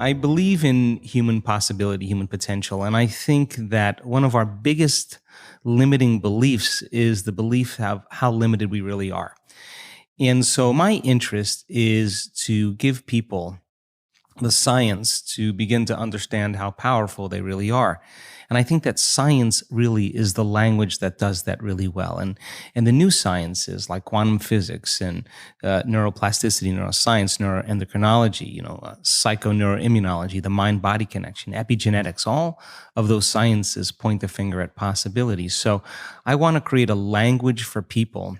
I believe in human possibility, human potential, and I think that one of our biggest limiting beliefs is the belief of how limited we really are. And so my interest is to give people the science to begin to understand how powerful they really are. And I think that science really is the language that does that really well. And the new sciences like quantum physics and neuroplasticity, neuroscience, neuroendocrinology, psychoneuroimmunology, the mind-body connection, epigenetics, all of those sciences point the finger at possibilities. So I want to create a language for people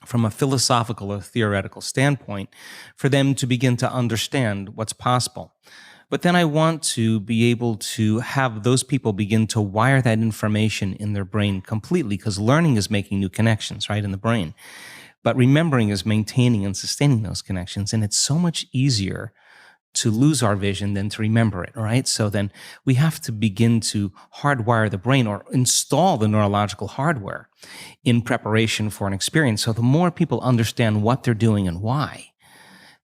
from a philosophical or theoretical standpoint for them to begin to understand what's possible. But then I want to be able to have those people begin to wire that information in their brain completely, because learning is making new connections, right, in the brain. But remembering is maintaining and sustaining those connections. And it's so much easier to lose our vision than to remember it, right? So then we have to begin to hardwire the brain or install the neurological hardware in preparation for an experience. So the more people understand what they're doing and why,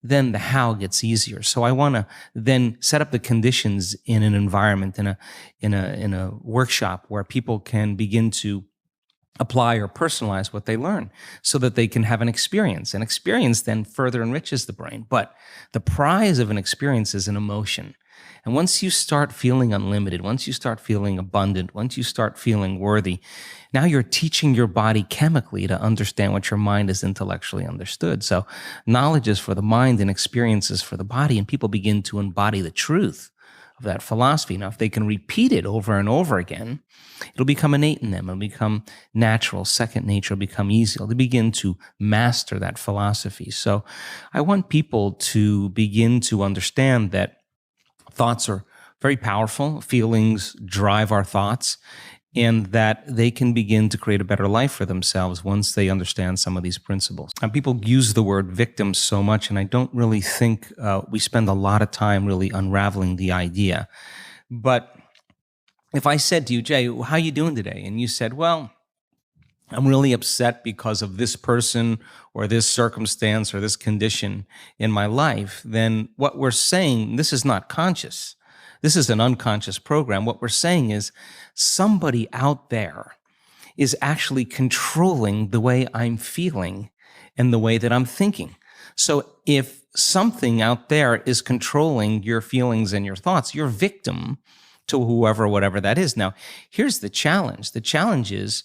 then the how gets easier. So I want to then set up the conditions in an environment, in a workshop where people can begin to apply or personalize what they learn so that they can have an experience. An experience then further enriches the brain. But the prize of an experience is an emotion. And once you start feeling unlimited, once you start feeling abundant, once you start feeling worthy, now you're teaching your body chemically to understand what your mind has intellectually understood. So knowledge is for the mind and experience is for the body, and people begin to embody the truth of that philosophy. Now, if they can repeat it over and over again, it'll become innate in them. It'll become natural, second nature, will become easy. They'll begin to master that philosophy. So I want people to begin to understand that thoughts are very powerful. Feelings drive our thoughts, and that they can begin to create a better life for themselves once they understand some of these principles. And people use the word victim so much, and I don't really think we spend a lot of time really unraveling the idea. But if I said to you, Jay, how are you doing today? And you said, well, I'm really upset because of this person or this circumstance or this condition in my life, then what we're saying, this is not conscious. This is an unconscious program. What we're saying is somebody out there is actually controlling the way I'm feeling and the way that I'm thinking. So if something out there is controlling your feelings and your thoughts, you're victim to whoever, whatever that is. Now, here's the challenge. The challenge is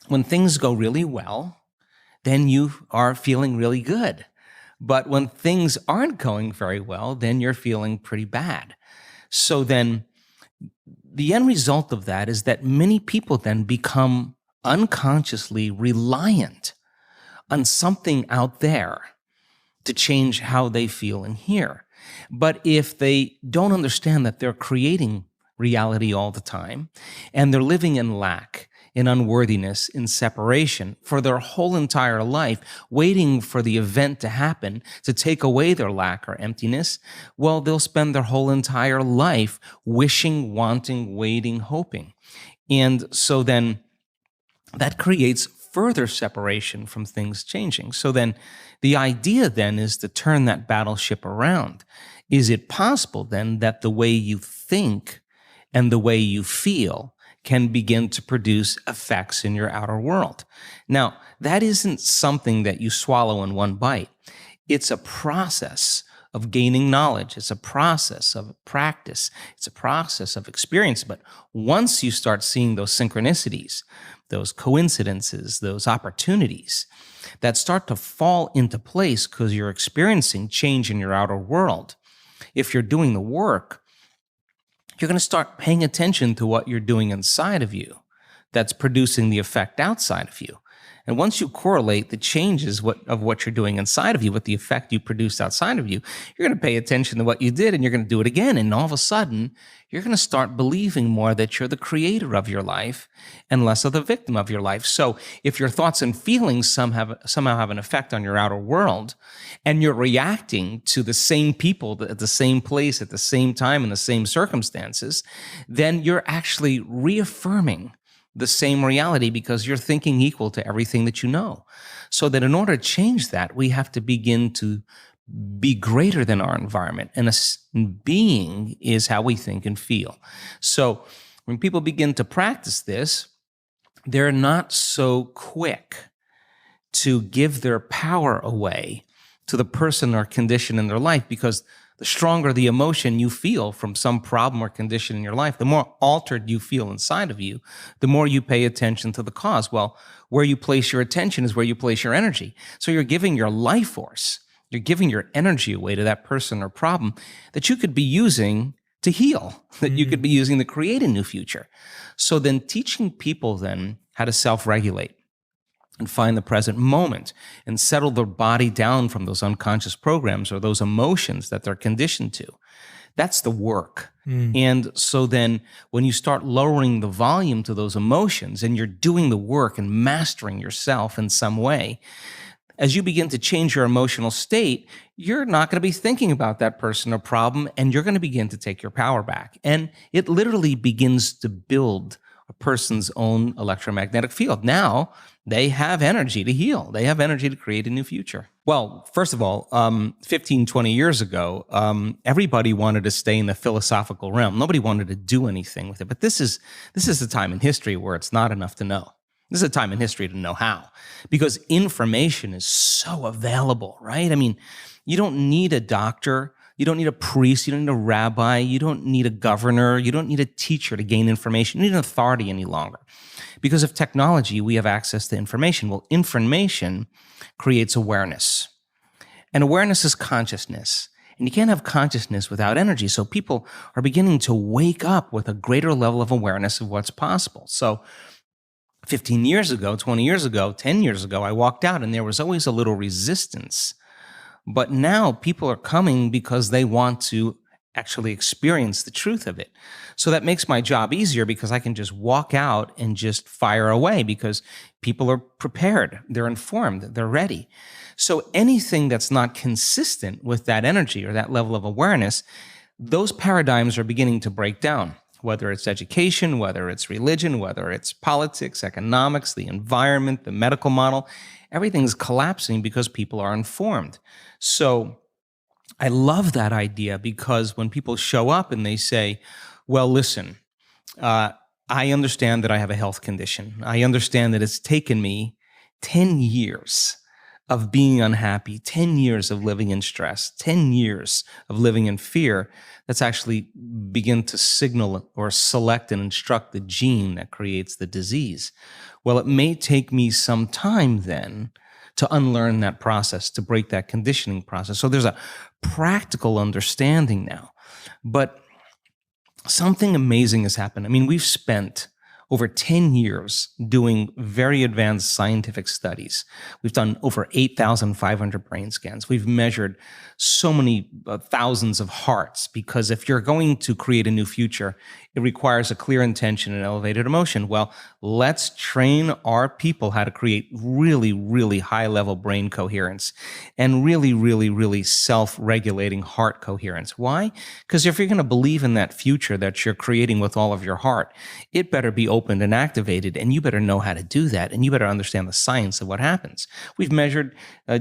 when things go really well, then you are feeling really good. But when things aren't going very well, then you're feeling pretty bad. So then the end result of that is that many people then become unconsciously reliant on something out there to change how they feel and hear. But if they don't understand that they're creating reality all the time and they're living in lack, in unworthiness, in separation for their whole entire life, waiting for the event to happen to take away their lack or emptiness, well, they'll spend their whole entire life wishing, wanting, waiting, hoping. And so then that creates further separation from things changing. So then the idea then is to turn that battleship around. Is it possible then that the way you think and the way you feel can begin to produce effects in your outer world? Now, that isn't something that you swallow in one bite. It's a process of gaining knowledge. It's a process of practice. It's a process of experience. But once you start seeing those synchronicities, those coincidences, those opportunities that start to fall into place because you're experiencing change in your outer world, if you're doing the work, you're going to start paying attention to what you're doing inside of you that's producing the effect outside of you. And once you correlate the changes of what you're doing inside of you with the effect you produced outside of you, you're going to pay attention to what you did and you're going to do it again. And all of a sudden, you're going to start believing more that you're the creator of your life and less of the victim of your life. So if your thoughts and feelings somehow have an effect on your outer world and you're reacting to the same people at the same place at the same time in the same circumstances, then you're actually reaffirming the same reality because you're thinking equal to everything that you know. So that in order to change that, we have to begin to be greater than our environment. And being is how we think and feel. So when people begin to practice this, they're not so quick to give their power away to the person or condition in their life, because the stronger the emotion you feel from some problem or condition in your life, the more altered you feel inside of you, the more you pay attention to the cause. Well, where you place your attention is where you place your energy. So you're giving your life force, you're giving your energy away to that person or problem that you could be using to heal, that you could be using to create a new future. So then teaching people then how to self-regulate and find the present moment and settle their body down from those unconscious programs or those emotions that they're conditioned to. That's the work. And so then when you start lowering the volume to those emotions and you're doing the work and mastering yourself in some way, as you begin to change your emotional state, you're not going to be thinking about that person or problem, and you're going to begin to take your power back. And it literally begins to build a person's own electromagnetic field. Now they have energy to heal. They have energy to create a new future. Well, first of all, 15, 20 years ago, everybody wanted to stay in the philosophical realm. Nobody wanted to do anything with it. But this is a time in history where it's not enough to know. This is a time in history to know how, because information is so available, right? I mean, you don't need a doctor, you don't need a priest, you don't need a rabbi, you don't need a governor, you don't need a teacher to gain information. You need an authority any longer. Because of technology, we have access to information. Well, information creates awareness. And awareness is consciousness. And you can't have consciousness without energy. So people are beginning to wake up with a greater level of awareness of what's possible. So 15 years ago, 20 years ago, 10 years ago, I walked out and there was always a little resistance. But now people are coming because they want to actually experience the truth of it. So that makes my job easier because I can just walk out and just fire away because people are prepared, they're informed, they're ready. So anything that's not consistent with that energy or that level of awareness, those paradigms are beginning to break down. Whether it's education, whether it's religion, whether it's politics, economics, the environment, the medical model, everything's collapsing because people are informed. So I love that idea because when people show up and they say, well, listen, I understand that I have a health condition. I understand that it's taken me 10 years of being unhappy, 10 years of living in stress, 10 years of living in fear, that's actually begin to signal or select and instruct the gene that creates the disease. Well, it may take me some time then to unlearn that process, to break that conditioning process. So there's a practical understanding now. But something amazing has happened. I mean, we've spent over 10 years doing very advanced scientific studies. We've done over 8,500 brain scans. We've measured so many thousands of hearts, because if you're going to create a new future, it requires a clear intention and elevated emotion. Well, let's train our people how to create really, really high-level brain coherence and really, really, really self-regulating heart coherence. Why? Because if you're going to believe in that future that you're creating with all of your heart, it better be opened and activated, and you better know how to do that, and you better understand the science of what happens. We've measured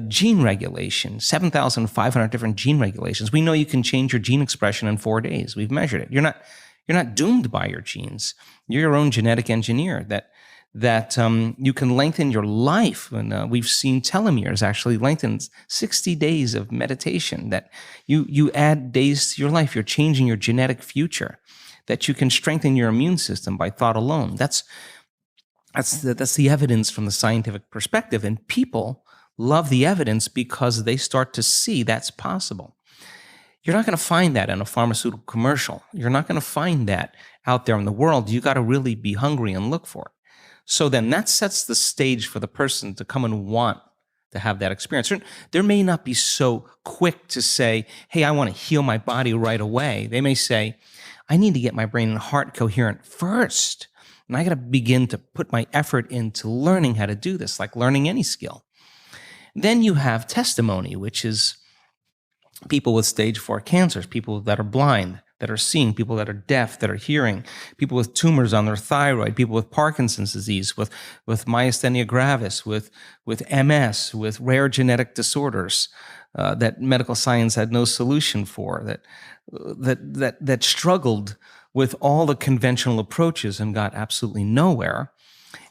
gene regulation, 7,500 different gene regulations. We know you can change your gene expression in 4 days. We've measured it. You're not doomed by your genes. You're your own genetic engineer. That you can lengthen your life. And we've seen telomeres actually lengthen 60 days of meditation. That you add days to your life. You're changing your genetic future. That you can strengthen your immune system by thought alone. That's the evidence from the scientific perspective. And people love the evidence because they start to see that's possible. You're not going to find that in a pharmaceutical commercial. You're not going to find that out there in the world. You got to really be hungry and look for it. So then that sets the stage for the person to come and want to have that experience. There may not be so quick to say, hey, I want to heal my body right away. They may say, I need to get my brain and heart coherent first. And I got to begin to put my effort into learning how to do this, like learning any skill. Then you have testimony, which is people with stage 4 cancers, people that are blind. that are seeing, people that are deaf, that are hearing, people with tumors on their thyroid, people with Parkinson's disease, with myasthenia gravis, with MS, with rare genetic disorders that medical science had no solution for, that struggled with all the conventional approaches and got absolutely nowhere,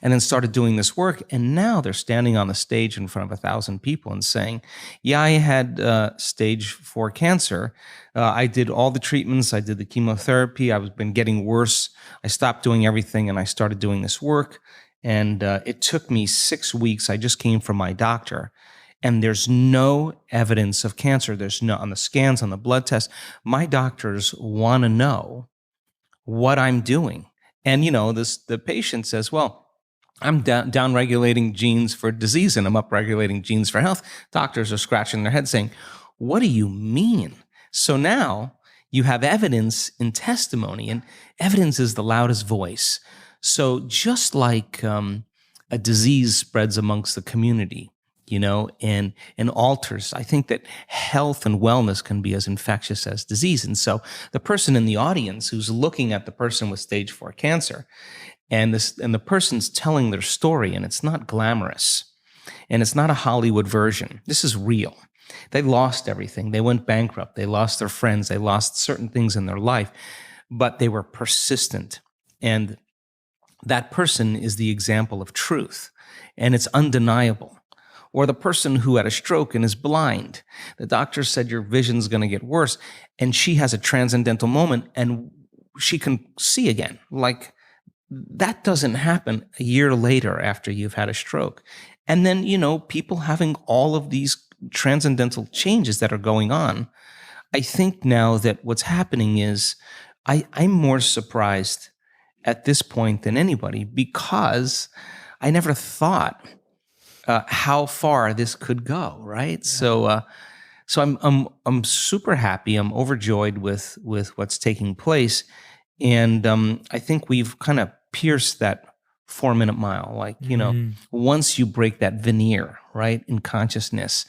and then started doing this work. And now they're standing on the stage in front of 1,000 people and saying, yeah, I had stage 4 cancer. I did all the treatments. I did the chemotherapy. I've been getting worse. I stopped doing everything and I started doing this work. And it took me 6 weeks. I just came from my doctor. And there's no evidence of cancer. There's no, on the scans, on the blood tests. My doctors want to know what I'm doing. And, the patient says, well, I'm down regulating genes for disease and I'm up regulating genes for health. Doctors are scratching their heads saying, what do you mean? So now you have evidence in testimony, and evidence is the loudest voice. So just like a disease spreads amongst the community, and alters, I think that health and wellness can be as infectious as disease. And so the person in the audience who's looking at the person with stage 4 cancer, and the person's telling their story, and it's not glamorous, and it's not a Hollywood version. This is real. They lost everything. They went bankrupt. They lost their friends. They lost certain things in their life, but they were persistent. And that person is the example of truth, and it's undeniable. Or the person who had a stroke and is blind. The doctor said your vision's going to get worse, and she has a transcendental moment and she can see again. Like, that doesn't happen a year later after you've had a stroke. And then, people having all of these transcendental changes that are going on. I think now that what's happening is I'm more surprised at this point than anybody, because I never thought how far this could go, right? Yeah. So I'm super happy. I'm overjoyed with what's taking place, and I think we've kind of pierced that 4-minute mile. Like, once you break that veneer, right, in consciousness,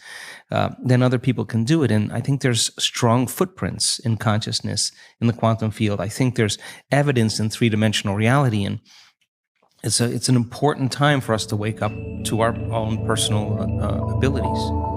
then other people can do it. And I think there's strong footprints in consciousness in the quantum field. I think there's evidence in 3-dimensional reality, and it's an important time for us to wake up to our own personal abilities.